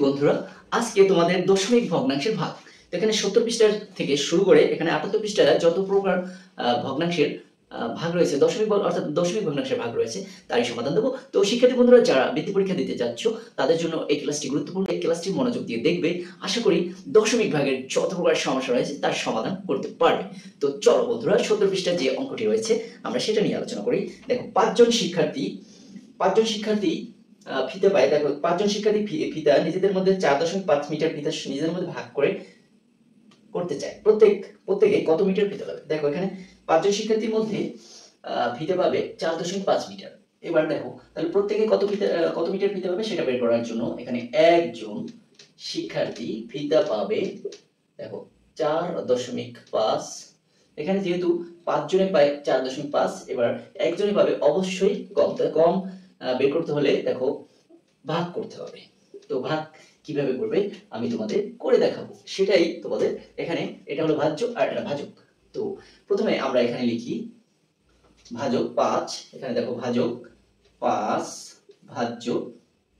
বন্ধুরা, আজকে তোমাদের দশমিক ভগ্নাংশের ভাগ। তো এখানে 70 পৃষ্ঠা থেকে শুরু করে এখানে 78 পৃষ্ঠায় যত প্রকার ভগ্নাংশের ভাগ রয়েছে, অর্থাৎ দশমিক ভগ্নাংশের ভাগ রয়েছে, তারই সমাধান দেবো। তো শিক্ষার্থী বন্ধুরা যারা বৃত্তি পরীক্ষা দিতে যাচ্ছ তাদের জন্য এই ক্লাসটি গুরুত্বপূর্ণ। এই ক্লাসটি মনোযোগ দিয়ে দেখবে, আশা করি দশমিক ভাগের যত প্রকার সমস্যা রয়েছে তার সমাধান করতে পারবে। তো চলো বন্ধুরা, 70 পৃষ্ঠায় যে অঙ্কটি রয়েছে আমরা সেটা নিয়ে আলোচনা করি। দেখো, পাঁচজন শিক্ষার্থী ফিতা পায়। দেখো, পাঁচজন শিক্ষার্থী ফিতা নিজেদের মধ্যে 4.5 মিটার ফিতা নিজেদের মধ্যে ভাগ করে করতে চায়। প্রত্যেকে কত মিটার ফিতা পাবে? দেখো, এখানে পাঁচজন শিক্ষার্থীর মধ্যে ফিতা পাবে 4.5 মিটার। এবার দেখো, তাহলে প্রত্যেকে কত মিটার ফিতা পাবে সেটা বের করার জন্য এখানে একজন শিক্ষার্থী ফিতা পাবে, দেখো 4.5। এখানে যেহেতু পাঁচজনে পায় 4.5, এবার একজনে পাবে অবশ্যই কম বের করতে হলে দেখো ভাগ করতে হবে। তো ভাগ কিভাবে করবে আমি তোমাদের করে দেখাবো, সেটাই তোমাদের এখানে। এটা হলো ভাজ্য আর এটা ভাজক। তো প্রথমে আমরা এখানে লিখি ভাজক 5। এখানে দেখো ভাজক 5 ভাজ্য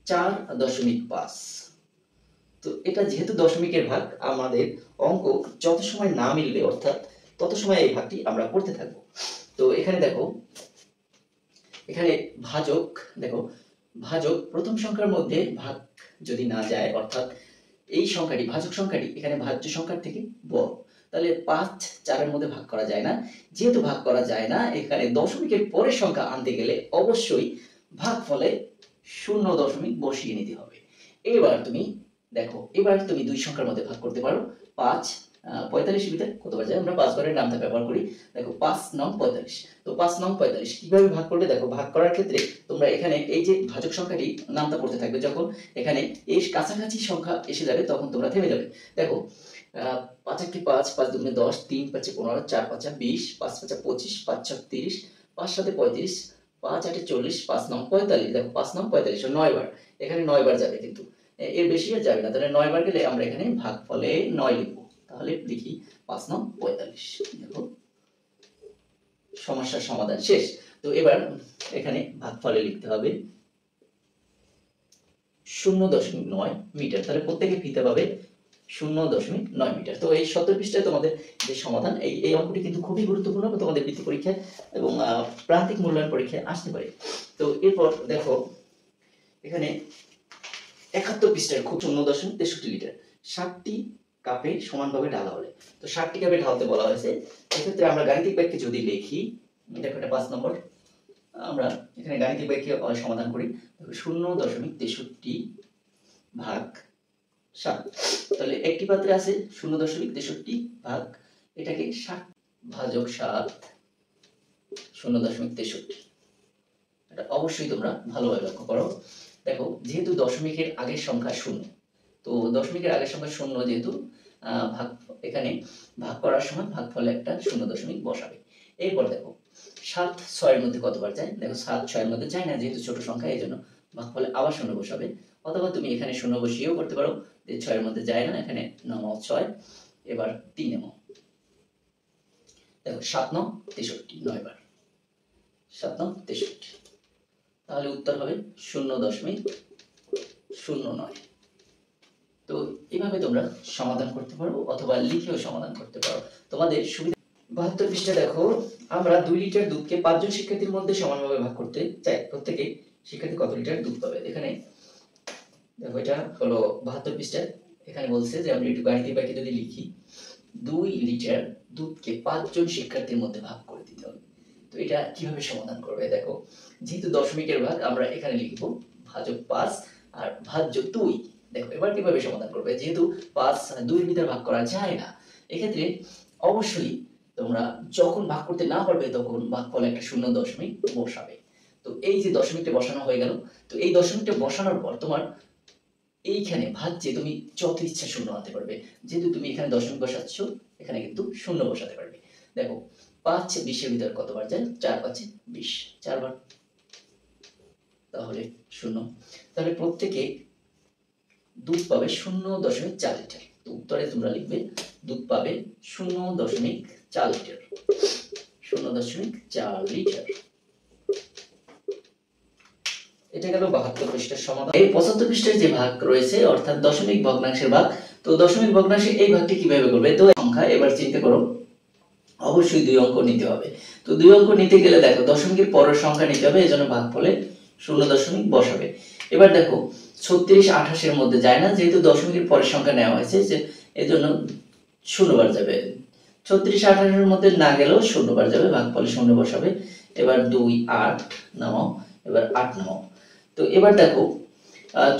4.5। তো এটা যেহেতু দশমিকের ভাগ, আমাদের অঙ্ক যত সময় না মিলবে অর্থাৎ তত সময় এই ভাগটি আমরা করতে থাকবো। তো এখানে দেখো, এখানে ভাজক, দেখো ভাজক প্রথম সংখ্যার মধ্যে ভাগ যদি না যায়, অর্থাৎ এই সংখ্যাটি ভাজক সংখ্যাটি এখানে ভাজ্য সংখ্যার থেকে বড়, তাহলে 5 4-এর মধ্যে ভাগ করা যায় না। যেহেতু ভাগ করা যায় না, এখানে দশমিকের পরের সংখ্যা আনতে গেলে অবশ্যই ভাগফলে 0 বসিয়ে নিতে হবে। এবার তুমি দেখো, এবার তুমি দুই সংখ্যার মধ্যে ভাগ করতে পারো। 5 45 ভিতরে কতবার যায়? আমরা 5 বারের নামটা ব্যবহার করি। দেখো 5 নং 45। তো 5 নং 45 কিভাবে ভাগ করবে? দেখো, ভাগ করার ক্ষেত্রে তোমরা এখানে এই যে ভাজক সংখ্যাটি নামটা পড়তে থাকবে, যখন এখানে এই কাছাকাছি সংখ্যা এসে যাবে তখন তোমরা থেমে যাবে। দেখো 5 × 5 5 × 10 3 × 5 15 4 × 5 20 5 × 5 25 5 × 6 30 5 × 7 35 5 × 8 40 5 নং 45। দেখো 5 নং 45 9 বার, এখানে 9 বার যাবে, কিন্তু এর বেশি আর যাবে না। তাহলে 9 বার গেলে আমরা এখানে ভাগফলে 9 লিখব। তাহলে লিখি 5 নং 45। দেখো, সমস্যার সমাধান শেষ। তো এবার এখানে ভাগফলে লিখতে হবে 0.9 মিটার। তাহলে প্রত্যেকে ফিতে পাবে 0.9 মিটার। তো এই 70 পৃষ্ঠায় তোমাদের যে সমাধান, এই অঙ্কটি কিন্তু খুবই গুরুত্বপূর্ণ তোমাদের বৃত্তি পরীক্ষায় এবং প্রান্তিক মূল্যায়ন পরীক্ষায় আসতে পারে। তো এরপর দেখো, এখানে 71 পৃষ্ঠার খুব 0.63 লিটার 60টি কাপে সমানভাবে ঢালা হলে। তো 60টি কাপে ঢালতে বলা হয়েছে। এক্ষেত্রে আমরা গাণিতিক ব্যাখ্যা যদি লিখি, দেখো এটা 5 নম্বর, আমরা এখানে গাণিতিক ব্যাখ্যা সমাধান করি। 0.63 ভাগ 7। তাহলে একটি পাত্রে আছে 0.63 ভাগ, এটাকে 60 ভাজক 7 0.63। এটা অবশ্যই তোমরা ভালোভাবে লক্ষ্য করো। দেখো, যেহেতু দশমিকের আগের সংখ্যা 0, তো দশমিকের আগের সংখ্যা 0 যেহেতু ভাগ, এখানে ভাগ করার সময় ভাগফলে একটা 0 বসাবে। এরপর দেখো 7 6-এর মধ্যে কতবার যায়? দেখো 7 6-এর মধ্যে যায় না, যেহেতু ছোট সংখ্যা, এই জন্য ভাগফলে আবার 0 বসাবে। অথবা তুমি এখানে 0 বসিয়েও করতে পারো, যে 6-এর মধ্যে যায় না, এখানে নামাও 6, এবার 3 নামাও। দেখো 7 9 63 9 বার 7 9 63। তাহলে উত্তর হবে 0.09। তো এইভাবে তোমরা সমাধান করতে পারো অথবা লিখেও সমাধান করতে পারো, তোমাদের সুবিধা। 72 পৃষ্ঠা দেখো, আমরা 2 লিটার দুধকে 5 জন শিক্ষার্থীর মধ্যে সমানভাবে ভাগ করতে চাই। প্রত্যেকে শিক্ষার্থী কত লিটার দুধ পাবে? এখানে দেখো, এটা হলো 72 পৃষ্ঠা। এখানে বলছে যে আমরা একটু গাণিতিক ব্যাখ্যা যদি লিখি, 2 লিটার দুধকে 5 জন শিক্ষার্থীর মধ্যে ভাগ করে দিতে হবে। তো এটা কিভাবে সমাধান করবে? দেখো, যেহেতু দশমিকের ভাগ, আমরা এখানে লিখব ভাজক 5 আর ভাজ্য 2। দেখো এবার কিভাবে সমাধান করবে? যেহেতু 5 2 এর ভিতরে ভাগ করা যায় না, এক্ষেত্রে অবশ্যই তোমরা যখন ভাগ করতে না পারবে তখন ভাগফলে একটা 0 বসাবে। তো এই যে দশমিকটা বসানো হয়ে গেল, তো এই দশমিকটা বসানোর পর তোমার এইখানে ভাজ্যে তুমি যত ইচ্ছা 0 আনতে পারবে। যেহেতু তুমি এখানে দশমিক বসাচ্ছ, এখানে কিন্তু 0 বসাতে পারবে। দেখো 5 20-এর ভিতর কতবার যায়? 4 5 20 4 বার, তাহলে 0। তাহলে প্রত্যেকে দুধ পাবে 0.4 লিটার। তো উত্তরে তোমরা লিখবে দুধ পাবে 0.4 লিটার 0.4 লিটার। এটা গেল 72 পৃষ্ঠার সমাধান। এই 75 পৃষ্ঠার যে ভাগ রয়েছে অর্থাৎ দশমিক ভগ্নাংশের ভাগ, তো দশমিক ভগ্নাংশে এই ভাগটি কিভাবে করবে? তো সংখ্যা এবার চিন্তা করো, অবশ্যই 2 অঙ্ক নিতে হবে। তো 2 অঙ্ক নিতে গেলে দেখো দশমিকের পরের সংখ্যা নিতে হবে, এজন্য ভাগফলে 0 বসাবে। এবার দেখো 36 28 এর মধ্যে যায় না, যেহেতু দশমিকের পরের সংখ্যা নেওয়া হয়েছে যে এজন্য 0 বার যাবে। 36 28 এর মধ্যে না গেলেও 0 বার যাবে, ভাগফলে 0 বসাবে। এবার 2 8 নামাও, এবার 8 নামাও। তো এবার দেখো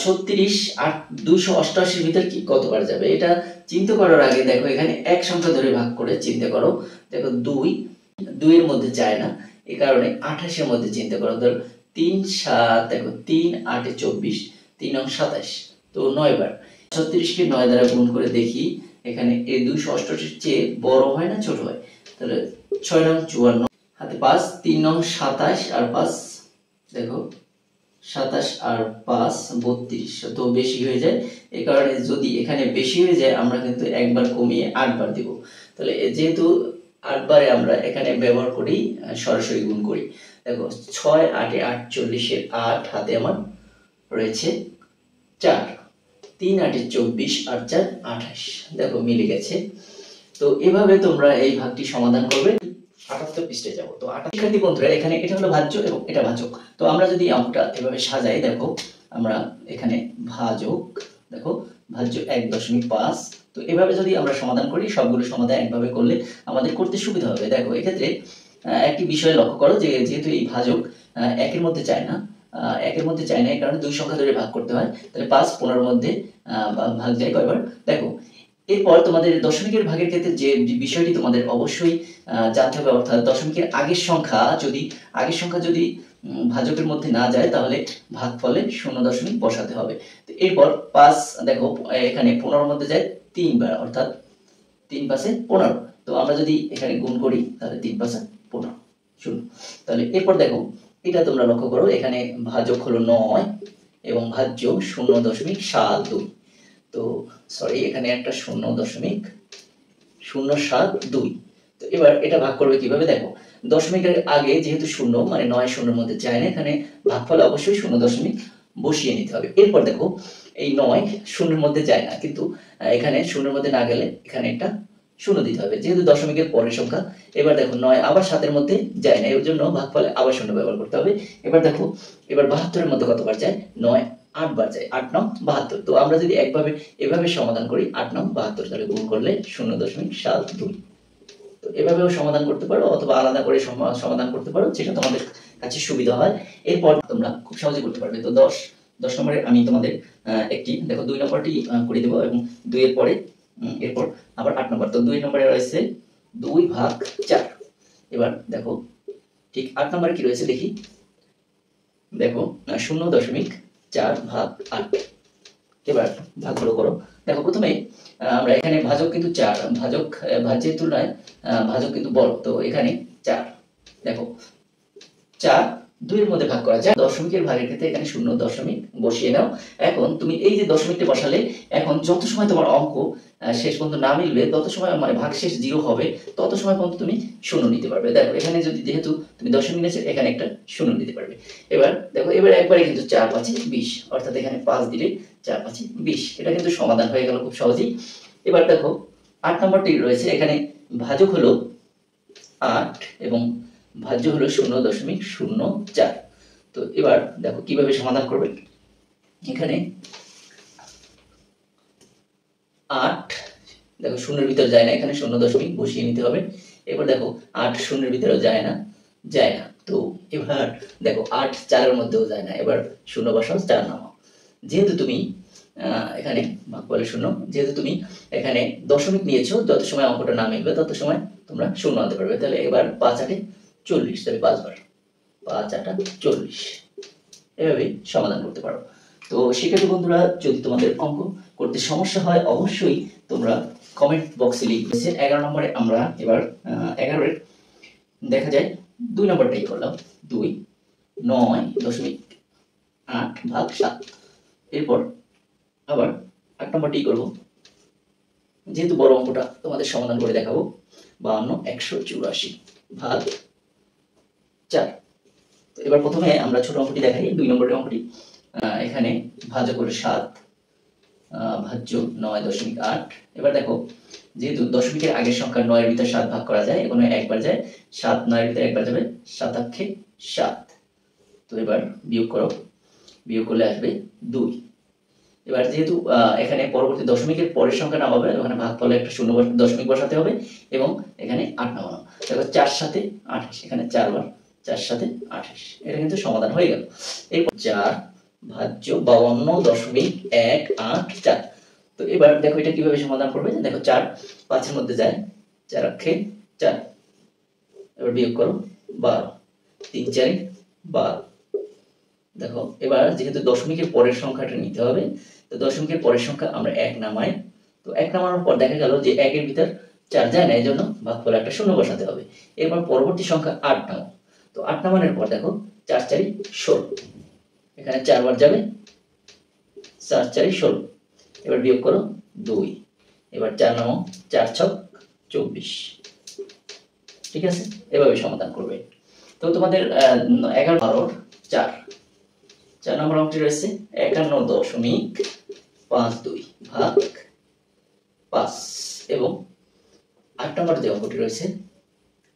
36 8 288 ভিতর কি কতবার যাবে এটা চিন্তা করার আগে দেখো এখানে এক সংখ্যা ধরে ভাগ করে চিন্তা করো। দেখো 2 এর মধ্যে যায় না, এই কারণে 28 এর মধ্যে চিন্তা করো। ধরো 3 7, দেখো 3 8 24, 3 9 27, তো 9 বার। 36 কে 9 দ্বারা গুণ করে দেখি এখানে এই 288 এর চেয়ে বড় হয় না ছোট হয়? তাহলে 6 9 54, হাতে 5, 3 9 27 আর 5 দেখো 27 আর 5 32, তো বেশি হয়ে যায়। এই কারণে যদি এখানে বেশি হয়ে যায় আমরা কিন্তু একবার কমিয়ে 8 বার দিব। তাহলে যেহেতু 8 বারে আমরা এখানে ব্যবহার করি সরাসরি গুণ করি। দেখো 6 8 48 এর 8 হাতে আমার রয়েছে 4, 3 8 24 আর 4 28, দেখো মিলে গেছে। তো এভাবে তোমরা এই ভাগটি সমাধান করবে। 78 পৃষ্ঠায় যাব। তো 78 শিক্ষার্থী বন্ধুরা এখানে এটা হলো ভাজ্য এবং এটা ভাজক। তো আমরা যদি অঙ্কটা এভাবে সাজাই, দেখো আমরা এখানে ভাজক, দেখো ভাজ্য 1.5। তো এভাবে যদি আমরা সমাধান করি, সবগুলো সমাধান একভাবে করলে আমাদের করতে সুবিধা হবে। দেখো এক্ষেত্রে একটি বিষয় লক্ষ্য করো যে যেহেতু এই ভাজক একের মধ্যে চায় না, একের মধ্যে চায় না, এই কারণে 2 সংখ্যা ধরে ভাগ করতে হয়। তাহলে 5 15 এর মধ্যে ভাগ যায় কয়বার? দেখো এরপর তোমাদের দশমিকের ভাগের ক্ষেত্রে যে বিষয়টি তোমাদের অবশ্যই জানতে হবে, অর্থাৎ দশমিকের আগের সংখ্যা যদি ভাজকের মধ্যে না যায় তাহলে ভাগফলে 0 বসাতে হবে। তো এরপর 5 দেখো এখানে 15 এর মধ্যে যায় 3 বার, অর্থাৎ 3 5 15। তো আমরা যদি এখানে গুণ করি তাহলে 3 5 15 0। তাহলে এরপর দেখো এটা তোমরা লক্ষ্য করো, এখানে ভাজক হলো 9 এবং ভাজ্য 0.72। তো সরি এখানে একটা 0.072। তো এবার এটা ভাগ করবে কিভাবে? দেখো দশমিকের আগে যেহেতু 0 মানে 9 0 এর মধ্যে যায় না, এখানে ভাগফল অবশ্যই 0 বসিয়ে নিতে হবে। এরপর দেখো এই 9 0 এর মধ্যে যায় না, কিন্তু এখানে 0 এর মধ্যে না গেলে এখানে একটা 0 দিতে হবে, যেহেতু দশমিকের পরের সংখ্যা। এবার দেখো 9 আবার 7 এর মধ্যে যায় না, এর জন্য ভাগফলে আবার 0 ব্যবহার করতে হবে। এবার দেখো এবার 72 এর মধ্যে কতবার যায়? 9 8 বার যায়, 8 9 72। তো আমরা যদি একভাবে এভাবে সমাধান করি 8 9 72, তাহলে গুণ করলে 0.72। তো এভাবেও সমাধান করতে পারো অথবা আলাদা করে সমাধান করতে পারো, যেটা তোমাদের কাছে সুবিধা হয়। এরপর তোমরা খুব সহজে করতে পারবে। তো 10 নম্বরে আমি তোমাদের একটি দেখো 2 নম্বরটি করে দেব এবং 2 এর পরে এরপর আবার 8 নম্বর। তো 2 নম্বরে রয়েছে 2/4। এবার দেখো ঠিক 8 নম্বরে কি রয়েছে দেখি। দেখো 0.4/8। এবার ভাগগুলো করো। দেখো প্রথমে আমরা এখানে ভাজক কিন্তু 4, ভাজ্যের তুলনায় ভাজক কিন্তু বড়, তো এখানে 4। দেখো 4 2 এর মধ্যে ভাগ করা যায়। দশমিকের ভাগের ক্ষেত্রে এখানে 0 বসিয়ে নাও। এখন তুমি এই যে দশমিকটা বসালে, এখন যত সময় তোমার অঙ্ক শেষ পর্যন্ত না মিলবে তত সময় মানে ভাগশেষ 0 হবে, তত সময় পর্যন্ত তুমি 0 নিতে পারবে। দেখো এখানে যদি যেহেতু তুমি দশমিক নিয়েছো, এখানে একটা 0 নিতে পারবে। এবার দেখো এবার একবারে কিন্তু 4 5 20, অর্থাৎ এখানে 5 দিলে 4 5 20। এটা কিন্তু সমাধান হয়ে গেল খুব সহজেই। এবার দেখো 8 নম্বরটি রয়েছে, এখানে ভাজক হলো 8 এবং ভাজ্য হলো 0.04। তো এবার দেখো কিভাবে সমাধান করবে। এখানে 8 দেখো 0 এর ভিতরে যায় না, এখানে 0 বসিয়ে নিতে হবে। এবার দেখো 8 0 এর ভিতরে যায় না। তো এবার দেখো 8 4 এর মধ্যেও যায় না, এবার 0 বসাও, 4 নামাও। যেহেতু তুমি এখানে ভাগফলে 0, যেহেতু তুমি এখানে দশমিক নিয়েছো, যত সময় অঙ্কটা না মিলবে তত সময় তোমরা 0 আনতে পারবে। তাহলে এবার 5 8 40, তাহলে 5 বার, 5 8 40। এভাবে সমাধান করতে পারো। তো শিক্ষার্থী বন্ধুরা, যদি তোমাদের অঙ্ক করতে সমস্যা হয় অবশ্যই তোমরা কমেন্ট বক্সে লিখবে। 11 নম্বরে আমরা এবার 11 এর দেখা যায় 2 নম্বরটাই করলাম। 2 9.8/7। এরপর আবার 8 নম্বরটি করব, যেহেতু বড় অঙ্কটা তোমাদের সমাধান করে দেখাবো। 52 184/4। তো এবার প্রথমে আমরা ছোট অঙ্কটি দেখাই, 2 নম্বরের অঙ্কটি। এখানে ভাজক হলো 7, ভাজ্য 9.8। এবার দেখো, যেহেতু দশমিকের আগের সংখ্যা 9 এর ভিতর 7 ভাগ করা যায়, এখানে একবার যায়, 7 9 এর ভিতর একবার যাবে, 7 8 7। তো এবার বিয়োগ করো, বিয়োগ করলে আসবে 2। এবার যেহেতু এখানে পরবর্তী দশমিকের পরের সংখ্যা নামাবে, ওখানে ভাগফলে একটা শূন্য দশমিক বসাতে হবে এবং এখানে 8 নামানো। দেখো 4 7 28, এখানে 4 বার 4 7 28, এটা কিন্তু সমাধান হয়ে গেল। এরপর 4 ভাজ্য 52.184। তো এবার দেখো এটা কিভাবে সমাধান করবে। দেখো 4 5 এর মধ্যে যায়, 4 8 4। এবার বিয়োগ করো 12, 3 4 12। দেখো এবার যেহেতু দশমিকের পরের সংখ্যাটা নিতে হবে, তো দশমিকের পরের সংখ্যা আমরা 1 নামাই। তো 1 নামানোর পর দেখা গেল যে 1 এর ভিতর 4 যায় না, এই জন্য ভাগফলে একটা শূন্য বসাতে হবে। এরপর পরবর্তী সংখ্যা 8 নাও। তো 8 নামানোর পর দেখো 4 4 16, এখানে 4 বার যাবে, 4 4 16। এবার বিয়োগ করো 2। এবার 4 নামাও, 4 6 24। ঠিক আছে, এভাবে সমাধান করবে। তো তোমাদের 11 12 4 4 নম্বর অঙ্কটি রয়েছে 51.52 ভাগ 5 এবং 8 নম্বর যে অঙ্কটি রয়েছে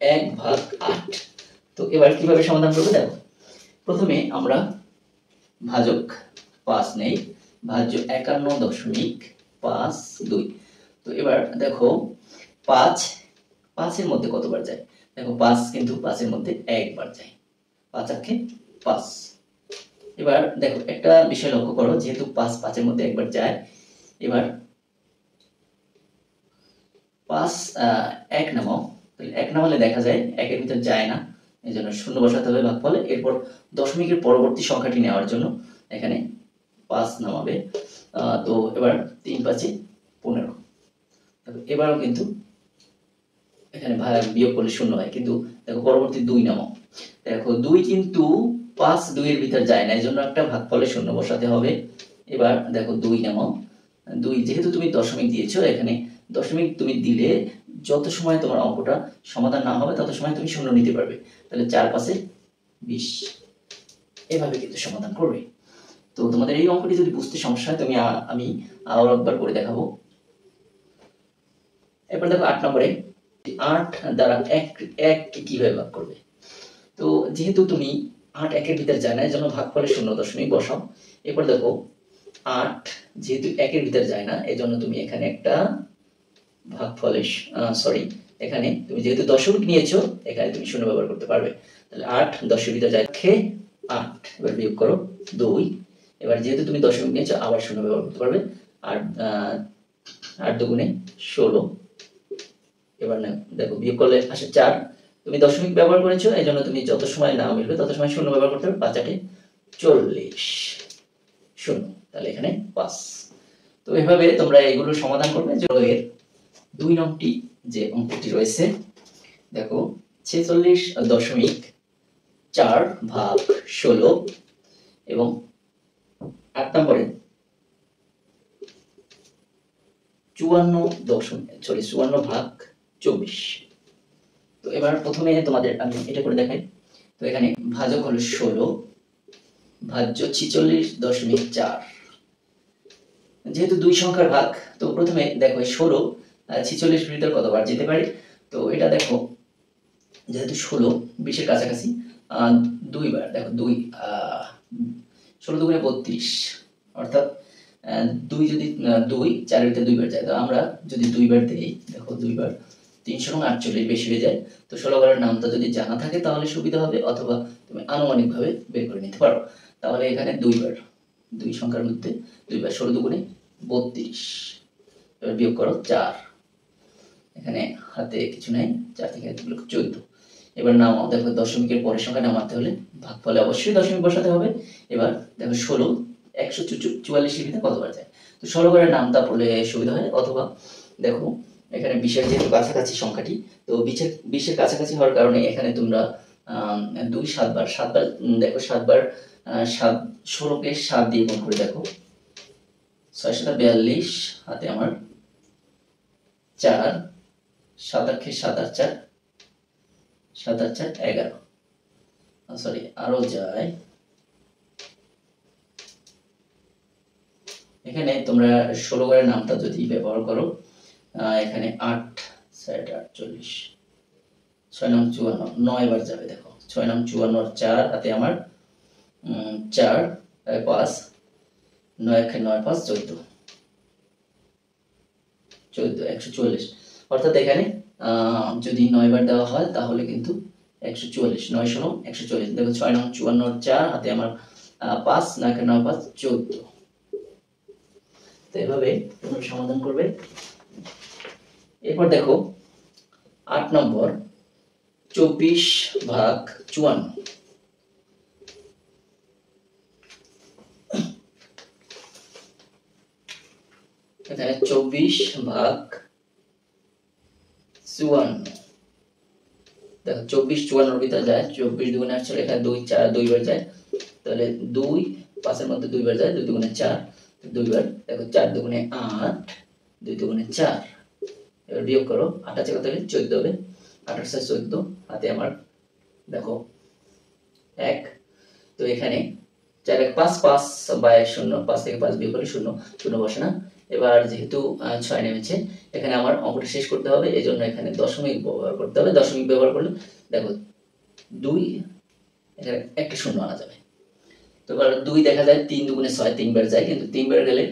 1 ভাগ 8। তো এবার কিভাবে সমাধান করবে দেখো, প্রথমে আমরা ভাজক 5 নেই, ভাজ্য 51.52। তো এবার দেখো 5 5 এর মধ্যে কতবার যায়, দেখো 5 কিন্তু 5 এর মধ্যে একবার যায়, 5 8 5। এবার দেখো একটা বিষয় লক্ষ্য করো, যেহেতু 5 5 এর মধ্যে একবার যায়, এবার 5 1 নামাও। তাহলে 1 নামালে দেখা যায় 1 এর ভিতর যায় না, এই জন্য শূন্য বসাতে হবে ভাগফলে। এরপর দশমিকের পরবর্তী সংখ্যাটি নেওয়ার জন্য এখানে 5 নামাবে। তো এবার 3 5 15। এবারও কিন্তু এখানে বিয়োগ করলে শূন্য হয়, কিন্তু দেখো পরবর্তী 2 নামাও। দেখো 2 কিন্তু 5 2 এর ভিতর যায় না, এই জন্য একটা ভাগফলে শূন্য বসাতে হবে। এবার দেখো 2 নামাও। 2 যেহেতু তুমি দশমিক দিয়েছো, এখানে দশমিক তুমি দিলে যত সময় তোমার অঙ্কটা সমাধান না হবে তত সময় তুমি শূন্য নিতে পারবে। তাহলে 4 5 20, এভাবে কিন্তু সমাধান করবে। তো তোমাদের এই অঙ্কটি যদি বুঝতে সমস্যা হয়, আমি আরো একবার করে দেখাবো। এরপর দেখো 8 নম্বরে 8 দ্বারা 1 কে কিভাবে ভাগ করবে। তো যেহেতু তুমি 8 1 এর ভিতর যায় না, এজন্য ভাগফলে শূন্য দশমিক বসাও। এরপর দেখো 8 যেহেতু 1 এর ভিতর যায় না, এজন্য তুমি এখানে একটা ভাগফলে সরি, এখানে তুমি যেহেতু দশমিক নিয়েছো, এখানে তুমি শূন্য ব্যবহার করতে পারবে। তাহলে 8 10 এর ভিতর যায় 8। এবার বিয়োগ করো 2। এবার যেহেতু তুমি দশমিক নিয়েছো, আবার শূন্য ব্যবহার করতে পারবে। আর 8 দুগুণে 16। এবার না দেখো বিয়োগ করলে আসে 4। তুমি দশমিক ব্যবহার করেছো, এই জন্য তুমি যত সময় না মিলবে তত সময় শূন্য ব্যবহার করতে হবে। 5 8 40 শূন্য, তাহলে এখানে 5। তো এভাবে তোমরা এগুলো সমাধান করবে। এর 2 নম্বরটি যে অঙ্কটি রয়েছে, দেখো 46.4 ভাগ 16 এবং 8 নম্বরে 54 ভাগ 24। তো এবার প্রথমে তোমাদের আমি এটা করে দেখাই। তো এখানে ভাজক হলো 16, ভাজ্য 46.4। যেহেতু 2 সংখ্যার ভাগ, তো প্রথমে দেখো 16 46 ভিতর কতবার যেতে পারে। তো এটা দেখো, যেহেতু 16 20 এর কাছাকাছি 2 বার, দেখো 2 16 দুগুণে 32, অর্থাৎ 2 যদি 2 4 এর ভিতরে 2 বার যায়, তো আমরা যদি 2 বার দেই, দেখো 2 বার 348 বেশি হয়ে যায়। তো 16 বারের নামটা যদি জানা থাকে তাহলে সুবিধা হবে, অথবা তুমি আনুমানিকভাবে বের করে নিতে পারো। তাহলে এখানে 2 বার, 2 সংখ্যার মধ্যে 2 বার, 16 দুগুণে 32। এবার বিয়োগ করো 4, এখানে হাতে কিছু নাই, 4 থেকে 14। এবার নামাও, দেখো দশমিকের পরের সংখ্যা নামাতে হলে ভাগফলে অবশ্যই দশমিক বসাতে হবে। এবার দেখো 16 144 এর ভিতরে কতবার যায়। তো 16 বারের নামটা পড়লে সুবিধা হয়, অথবা দেখো এখানে 20 এর যেহেতু কাছাকাছি সংখ্যাটি, তো 20 এর কাছাকাছি হওয়ার কারণে এখানে তোমরা 2 7 বার দেখো 7 বার 7 16 কে 7 দিয়ে গুণ করে দেখো 6 7 42, হাতে আমার 4 7 8 7 8 4 7 8 4 11। সরি আরো যায়, এখানে তোমরা 16 ঘরের নামটা যদি ব্যবহার করো, এখানে 8 7 48 6 নং 54 9 বার যাবে। দেখো 6 নং 54 4 হাতে আমার 4 5 9 9 5 14 144, অর্থাৎ এখানে যদি 9 বার দেওয়া হয় তাহলে কিন্তু 144, 9 ষোলো 144। দেখো 6 নং 54 4 হাতে আমার 5 9 9 5 14। তো এভাবে তোমরা সমাধান করবে। এরপর দেখো 8 নম্বর 24 ভাগ 54। এখানে 24 ভাগ 54, দেখো 24 54 ভিতরে যায়, 24 দুগুণে 8 এখানে 2 4 2 বার যায়, তাহলে 2 5 এর মধ্যে 2 বার যায়, 2 দুগুণে 4 2 বার, দেখো 4 দুগুণে 8 2 দুগুণে 4, এবার বিয়োগ করো, 8 আছে কত হলে 14 হবে, 8 আর 4 14, হাতে আমার দেখো 1। তো এখানে 4 1 5 5 বাই 0, 5 থেকে 5 বিয়োগ করলে 0 0 বসে না। এবার যেহেতু 6 নেমেছে, এখানে আমার অঙ্কটা শেষ করতে হবে, এজন্য এখানে দশমিক ব্যবহার করতে হবে। দশমিক ব্যবহার করলে দেখো 2, এখানে একটা 0 আনা যাবে। তো এবার 2 দেখা যায় 3 দুগুণে 6 3 বার যায়, কিন্তু 3 বার গেলে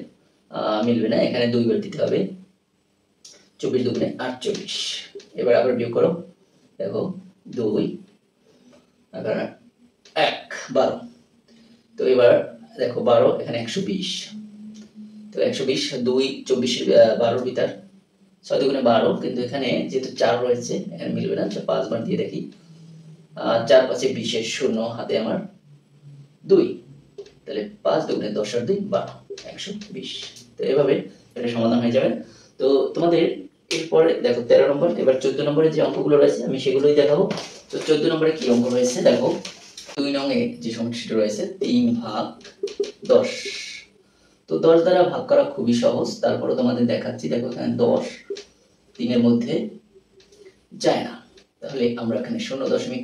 মিলবে না, এখানে 2 বার দিতে হবে। 24 দুগুণে 48, এবার আবার বিয়োগ করো, দেখো 2 আবার 1 12। তো এবার দেখো 12 এখানে 120, তো 120 2 24 12 ভিতর 6 দুগুণে 12, কিন্তু এখানে যেহেতু 4 রয়েছে এখানে মিলবে না, 5 বার দিয়ে দেখি, 4 5 20 এর 0 হাতে আমার 2, তাহলে 5 দুগুণে 10 আর 2 12 120। তো এভাবে এটা সমাধান হয়ে যাবে। তো তোমাদের এরপরে দেখো 13 নম্বর, এবার 14 নম্বরে যে অঙ্কগুলো রয়েছে আমি সেগুলোই দেখাবো। তো 14 নম্বরে কি অঙ্ক রয়েছে দেখো, 2 নং এ যে সমস্যাটা রয়েছে 3 ভাগ 10। তো 10 দ্বারা ভাগ করা খুবই সহজ, তারপরে তোমাদের দেখাচ্ছি। দেখো এখানে 10 3 এর মধ্যে যায় না, তাহলে আমরা এখানে 0 দশমিক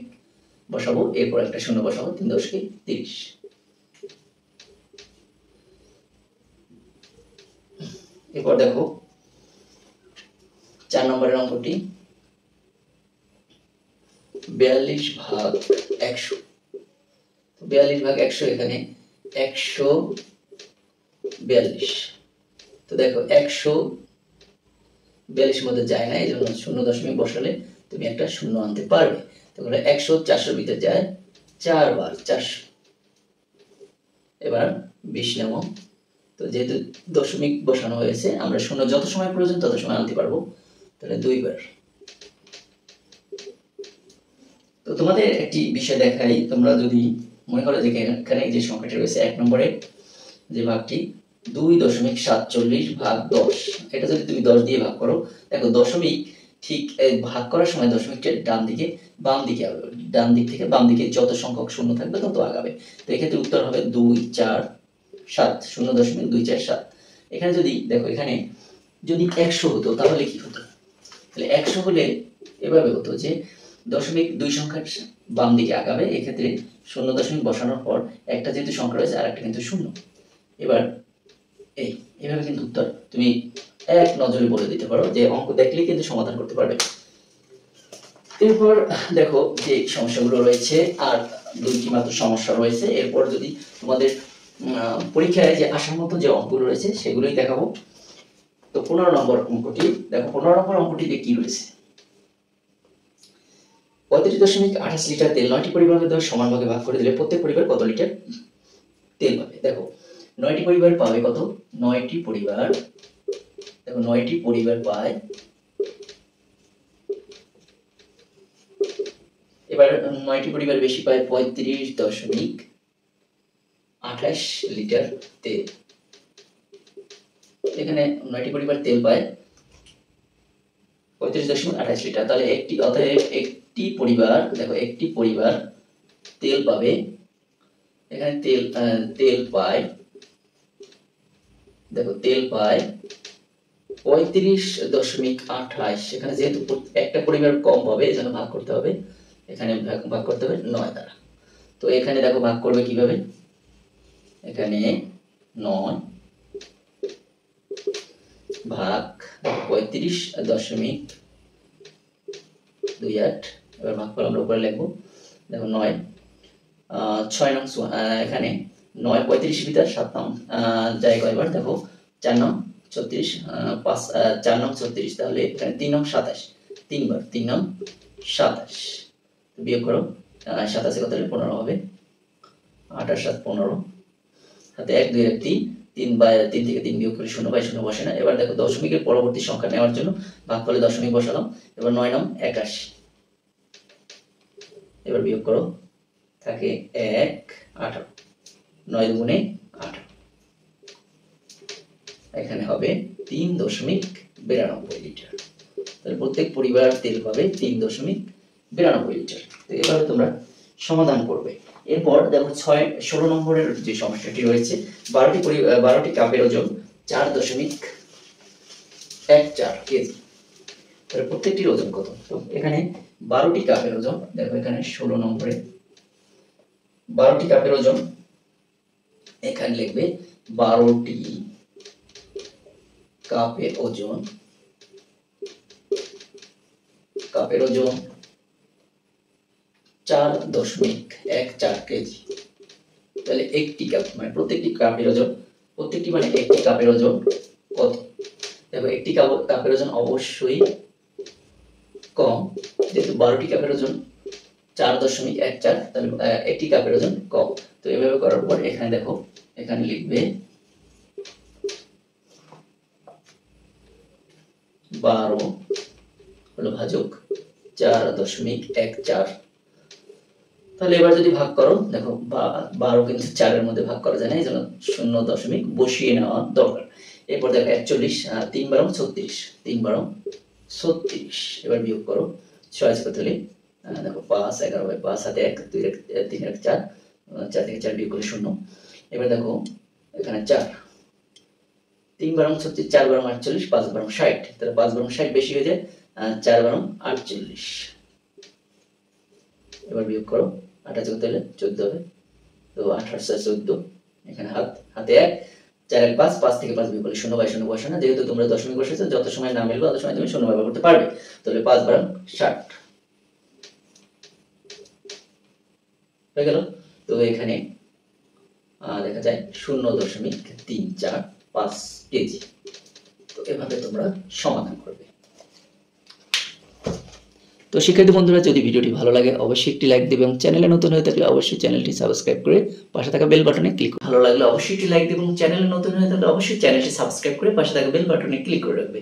বসাবো, এরপর একটা 0 বসাবো, 3 10 কে 30। এরপর দেখো 4 নম্বরের অঙ্কটি 42 ভাগ 100। 42 ভাগ 100, এখানে 142। তো দেখো 142 মধ্যে যায় না, এই জন্য 0 দশমিক বসালে তুমি একটা 0 আনতে পারবে। তাহলে 100 400 ভিতরে যায় 4 বার 400। এবার 20 নেব, তো যেহেতু দশমিক বসানো হয়েছে আমরা 0 যত সময় প্রয়োজন তত সময় আনতে পারবো, তাহলে 2 বার। তো তোমাদের একটি বিষয় দেখাই, তোমরা যদি মনে করো যে এখানে যে সংখ্যাটি রয়েছে 1 নম্বরে যে ভাগটি 2.47 ভাগ 10, এটা যদি তুমি 10 দিয়ে ভাগ করো, দেখো দশমিক ঠিক ভাগ করার সময় দশমিকটা ডান দিকে বাম দিকে হবে, ডান দিক থেকে বাম দিকে যত সংখ্যক শূন্য থাকবে তত আগাবে। তো এক্ষেত্রে উত্তর হবে 2 4 7 0.247। এখানে যদি দেখো, এখানে যদি 100 হতো তাহলে কি হতো, তাহলে 100 হলে এভাবে হতো যে দশমিক 2 সংখ্যা বাম দিকে আগাবে, এক্ষেত্রে 0 দশমিক বসানোর পর একটা যেহেতু সংখ্যা রয়েছে আর একটা কিন্তু 0। এবার এইভাবে কিন্তু উত্তর তুমি এক নজরে বলে দিতে পারো, যে অঙ্ক দেখলেই কিন্তু সমাধান করতে পারবে। এরপর দেখো যে সমস্যাগুলো রয়েছে, আর 2টি মাত্র সমস্যা রয়েছে। এরপর যদি তোমাদের পরীক্ষায় যে আসার মতো যে অঙ্কগুলো রয়েছে সেগুলোই দেখাবো। তো 15 নম্বর অঙ্কটি দেখো, 15 নম্বর অঙ্কটিতে কি রয়েছে, 35.28 লিটার তেল 9টি পরিবারের মধ্যে সমান ভাগে ভাগ করে দিলে প্রত্যেক পরিবার কত লিটার তেল পাবে। দেখো 9টি পরিবার পাবে কত, 9টি পরিবার, দেখো 9টি পরিবার পায়, এবার 9টি পরিবার বেশি পায় 35.28 লিটার তেল। এখানে 9টি পরিবার তেল পায় 35.28 লিটার, তাহলে অতএব একটি পরিবার, দেখো একটি পরিবার তেল পাবে, এখানে তেল পায়, দেখো তেল পায় 35.28। এখানে যেহেতু একটা পরিবার কম পাবে এজন্য ভাগ করতে হবে, এখানে ভাগ করতে হবে 9 দ্বারা। তো এখানে দেখো ভাগ করবে কিভাবে, এখানে 9 ভাগ 35.28, এবার ভাগ করে আমরা উপরে লিখবো। দেখো 9 6 নং এখানে 9 35 ভিতর 7 নং যায় কয়বার, দেখো 4 নং 36, 5 4 নং 36, তাহলে এখানে 3 নং 27, 3 বার 3 নং 27, বিয়োগ করো 27 কত হলে 15 হবে, 8 7 15, হাতে 1 2 1 3, 3 থেকে 3 বিয়োগ করে 0 0 বসে না। এবার দেখো দশমিকের পরবর্তী সংখ্যা নেওয়ার জন্য ভাগফলে দশমিক বসালাম। এবার 9 নং 81, এবার বিয়োগ করো, থাকে 1 18, 9 দুগুণে 18, এখানে হবে 3.92 লিটার। তাহলে প্রত্যেক পরিবার তেল পাবে 3.92 লিটার। তো এভাবে তোমরা সমাধান করবে। এরপর দেখো 16 নম্বরের যে সমস্যাটি রয়েছে, 12টি কাপের ওজন 4.14 কেজি। তাহলে প্রত্যেকটির ওজন কত? তো এখানে 12টি কাপের ওজন, দেখো এখানে 16 নম্বরে 12টি কাপের ওজন, এখানে লিখবে 12টি কাপের ওজন, কাপের ওজন 4.14 কেজি। তাহলে একটি কাপ মানে প্রত্যেকটি কাপের ওজন, প্রত্যেকটি মানে একটি কাপের ওজন কত? দেখো একটি কাপের ওজন অবশ্যই কম, যেহেতু 12টি কাপের ওজন 4.14, তাহলে একটি কাপের ওজন কম। তো এভাবে করার পর এখানে দেখো, এখানে লিখবে 12 হলো ভাজক 4.14। তাহলে এবার যদি ভাগ করো, দেখো 12 কিন্তু 4 এর মধ্যে ভাগ করা যায় না, এই জন্য 0 বসিয়ে নেওয়া দরকার। এরপর দেখো 41, 3 12 36, 3 12 36, এবার বিয়োগ করো 6 কত হলে, দেখো 5 11 5, হাতে 1 2 1 3 1 4, 4 থেকে 4 বিয়োগ করে 0। এবার দেখো এখানে 4, 3 12 36, 4 12 48, 5 12 60, তাহলে 5 12 60 বেশি হয়ে যায়, 4 12 48, এবার বিয়োগ করো 28 কত হলে 14 হবে। তো 28 14, এখানে হাতে 1 4 1 5, 5 থেকে 5 বিয়োগ করলে 0 0 বসে না, যেহেতু তোমরা দশমিক বসেছো, যত সময় না মিলবে তত সময় তুমি 0 ব্যবহার করতে পারবে। তাহলে 5 12 60 হয়ে গেল। তো এখানে দেখা যায় 0.345 কেজি। তো এভাবে তোমরা সমাধান করবে। তো শিক্ষার্থী বন্ধুরা, যদি ভিডিওটি ভালো লাগে অবশ্যই একটি লাইক দিবে, এবং চ্যানেলে নতুন হয়ে থাকলে অবশ্যই চ্যানেলটি সাবস্ক্রাইব করে পাশে থাকা বেল বাটনে ক্লিক করবে। ভালো লাগলে অবশ্যই একটি লাইক দিবে, এবং চ্যানেলে নতুন হয়ে থাকলে অবশ্যই চ্যানেলটি সাবস্ক্রাইব করে পাশে থাকা বেল বাটনে ক্লিক করে রাখবে।